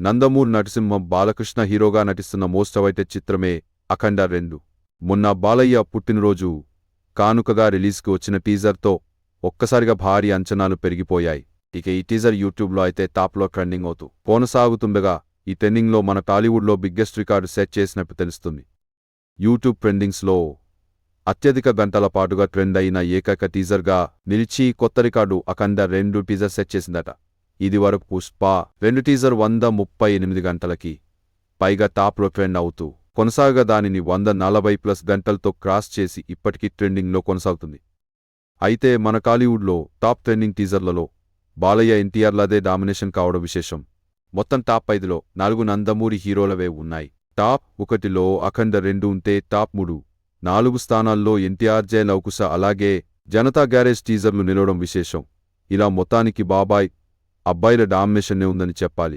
నందమూరి నరసింహం బాలకృష్ణ హీరోగా నటిస్తున్న most awaited చిత్రమే అఖండ 2. మొన్న బాలయ్య పుట్టినరోజు కానుకగా రిలీజ్కి వచ్చిన టీజర్తో ఒక్కసారిగా భారీ అంచనాలు పెరిగిపోయాయి. ఇక ఈ టీజర్ యూట్యూబ్లో అయితే టాప్లో ట్రెండింగ్ అవుతూ కొనసాగుతుండగా ఈ ట్రెండింగ్లో మన టాలీవుడ్లో బిగ్గెస్ట్ రికార్డు సెట్ చేసినట్టు తెలుస్తుంది. యూట్యూబ్ ట్రెండింగ్స్లో అత్యధిక గంటల పాటుగా ట్రెండ్ అయిన ఏకైక టీజర్గా నిలిచి కొత్త రికార్డు అఖండ 2 టీజర్ సెట్ చేసిందట. ఇది వరకు పుష్ప 2 టీజర్ 138 గంటలకి పైగా టాప్లో ట్రెండ్ అవుతూ కొనసాగగా దానిని 140+ గంటలతో క్రాస్ చేసి ఇప్పటికీ ట్రెండింగ్లో కొనసాగుతుంది. అయితే మన టాలీవుడ్లో టాప్ ట్రెండింగ్ టీజర్లలో బాలయ్య ఎన్టీఆర్లదే డామినేషన్ కావడం విశేషం. మొత్తం టాప్ 5లో 4 నందమూరి హీరోలవే ఉన్నాయి. టాప్ 1లో అఖండ 2 ఉంటే టాప్ 3, 4 స్థానాల్లో ఎన్టీఆర్, జై లవకుశ అలాగే జనతా గ్యారేజ్ టీజర్లు నిలవడం విశేషం. ఇలా మొత్తానికి బాబాయ్ అబ్బాయిల డామినేషన్నే ఉందని చెప్పాలి.